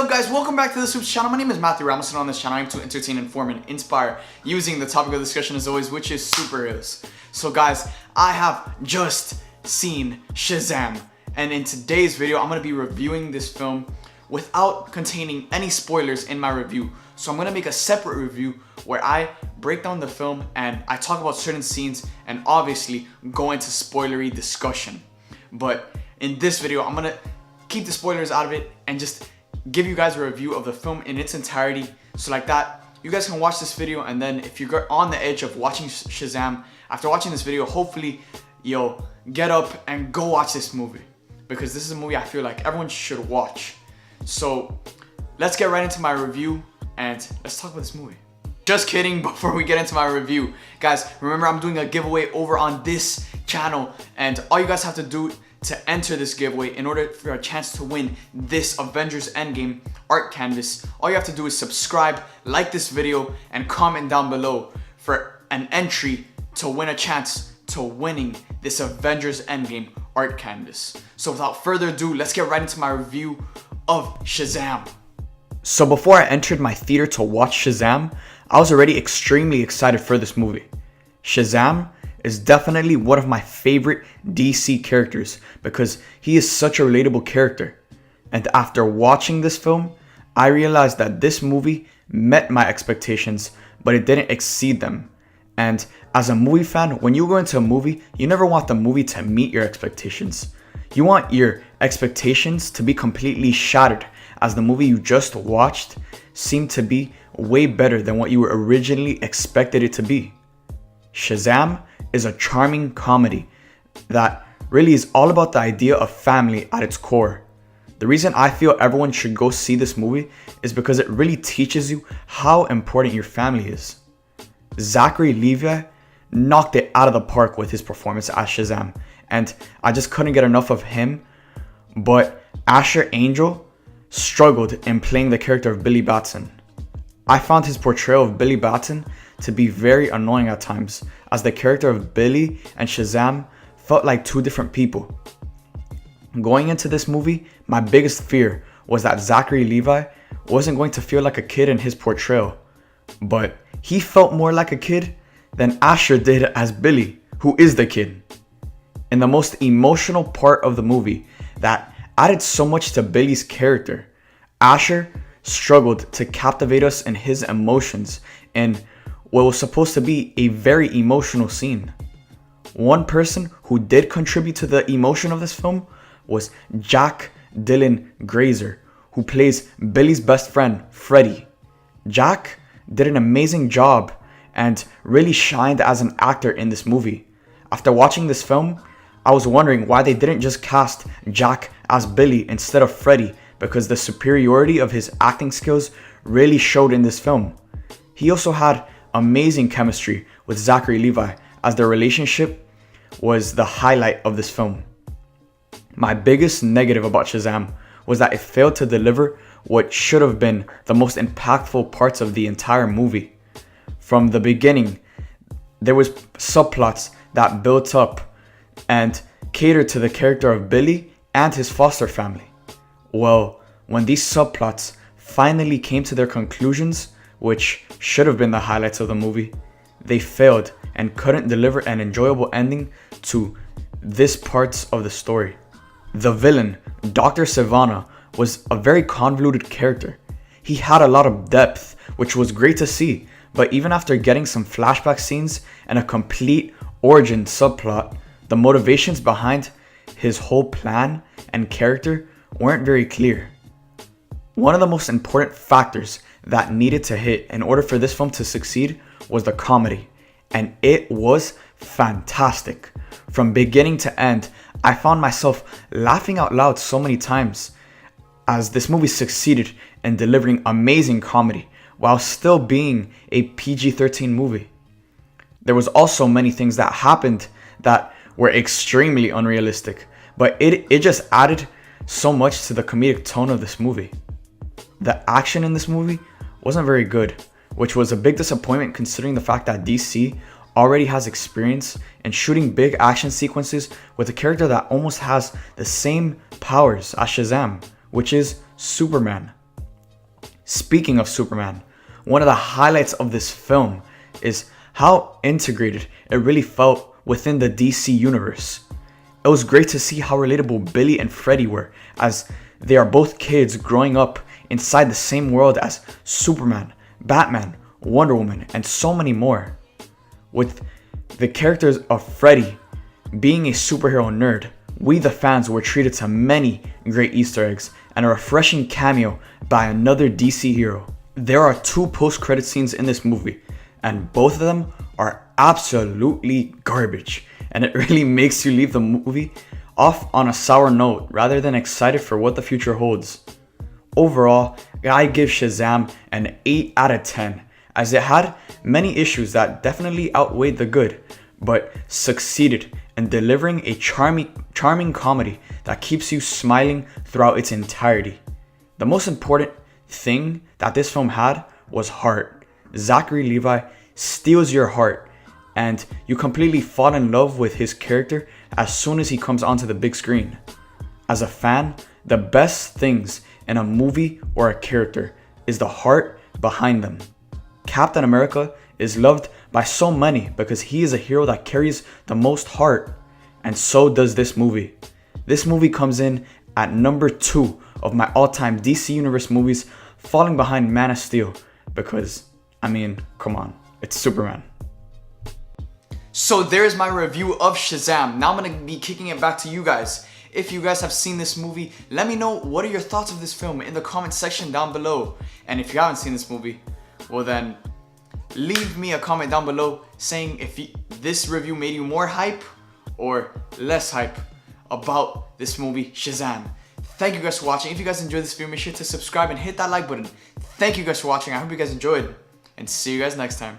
up, guys? Welcome back to the SUPES channel. My name is Matthew Ramos, and on this channel I aim to entertain, inform, and inspire using the topic of discussion as always, which is superheroes. So guys, I have just seen Shazam, and in today's video I'm going to be reviewing this film without containing any spoilers in my review. So I'm going to make a separate review where I break down the film and I talk about certain scenes and obviously go into spoilery discussion. But in this video I'm going to keep the spoilers out of it and just give you guys a review of the film in its entirety. So like that, you guys can watch this video, and then if you're on the edge of watching Shazam, after watching this video, hopefully you'll get up and go watch this movie, because this is a movie I feel like everyone should watch. So let's get right into my review and let's talk about this movie. Just kidding, before we get into my review, guys, remember I'm doing a giveaway over on this channel, and all you guys have to do to enter this giveaway in order for a chance to win this Avengers Endgame art canvas, all you have to do is subscribe, like this video, and comment down below for an entry to win a chance to winning this Avengers Endgame art canvas. So without further ado, let's get right into my review of Shazam. So before I entered my theater to watch Shazam, I was already extremely excited for this movie. Shazam is definitely one of my favorite DC characters because he is such a relatable character. And after watching this film, I realized that this movie met my expectations, but it didn't exceed them. And as a movie fan, when you go into a movie, you never want the movie to meet your expectations. You want your expectations to be completely shattered, as the movie you just watched seemed to be way better than what you were originally expected it to be. Shazam is a charming comedy that really is all about the idea of family at its core. The reason I feel everyone should go see this movie is because it really teaches you how important your family is. Zachary Levi knocked it out of the park with his performance as Shazam, and I just couldn't get enough of him. But Asher Angel struggled in playing the character of Billy Batson. I found his portrayal of Billy Batson to be very annoying at times, as the character of Billy and Shazam felt like two different people. Going into this movie, my biggest fear was that Zachary Levi wasn't going to feel like a kid in his portrayal, but he felt more like a kid than Asher did as Billy, who is the kid. In the most emotional part of the movie that added so much to Billy's character, Asher struggled to captivate us in his emotions in what was supposed to be a very emotional scene. One person who did contribute to the emotion of this film was Jack Dylan Grazer, who plays Billy's best friend, Freddy. Jack did an amazing job and really shined as an actor in this movie. After watching this film, I was wondering why they didn't just cast Jack as Billy instead of Freddy, because the superiority of his acting skills really showed in this film. He also had amazing chemistry with Zachary Levi, as their relationship was the highlight of this film. My biggest negative about Shazam was that it failed to deliver what should have been the most impactful parts of the entire movie. From the beginning, there was subplots that built up and catered to the character of Billy and his foster family. Well, when these subplots finally came to their conclusions, which should have been the highlights of the movie, they failed and couldn't deliver an enjoyable ending to this parts of the story. The villain, Dr. Sivana, was a very convoluted character. He had a lot of depth, which was great to see, but even after getting some flashback scenes and a complete origin subplot, the motivations behind his whole plan and character weren't very clear. One of the most important factors that needed to hit in order for this film to succeed was the comedy, and it was fantastic. From beginning to end, I found myself laughing out loud so many times, as this movie succeeded in delivering amazing comedy while still being a PG-13 movie. There was also many things that happened that were extremely unrealistic, but it just added so much to the comedic tone of this movie. The action in this movie wasn't very good, which was a big disappointment considering the fact that DC already has experience in shooting big action sequences with a character that almost has the same powers as Shazam, which is Superman. Speaking of Superman, one of the highlights of this film is how integrated it really felt within the DC universe. It was great to see how relatable Billy and Freddy were, as they are both kids growing up inside the same world as Superman, Batman, Wonder Woman, and so many more. With the characters of Freddy being a superhero nerd, we the fans were treated to many great Easter eggs and a refreshing cameo by another DC hero. There are 2 post-credit scenes in this movie, and both of them are absolutely garbage, and it really makes you leave the movie off on a sour note rather than excited for what the future holds. Overall, I give Shazam an 8 out of 10, as it had many issues that definitely outweighed the good, but succeeded in delivering a charming comedy that keeps you smiling throughout its entirety. The most important thing that this film had was heart. Zachary Levi steals your heart, and you completely fall in love with his character as soon as he comes onto the big screen. As a fan, the best things in a movie or a character is the heart behind them. Captain America is loved by so many because he is a hero that carries the most heart, and so does this movie. This movie comes in at number 2 of my all-time DC Universe movies, falling behind Man of Steel because, I mean, come on, it's Superman. So there's my review of Shazam. Now I'm going to be kicking it back to you guys. If you guys have seen this movie, let me know what are your thoughts of this film in the comment section down below. And if you haven't seen this movie, well then, leave me a comment down below saying if this review made you more hype or less hype about this movie, Shazam. Thank you guys for watching. If you guys enjoyed this video, make sure to subscribe and hit that like button. Thank you guys for watching. I hope you guys enjoyed, and see you guys next time.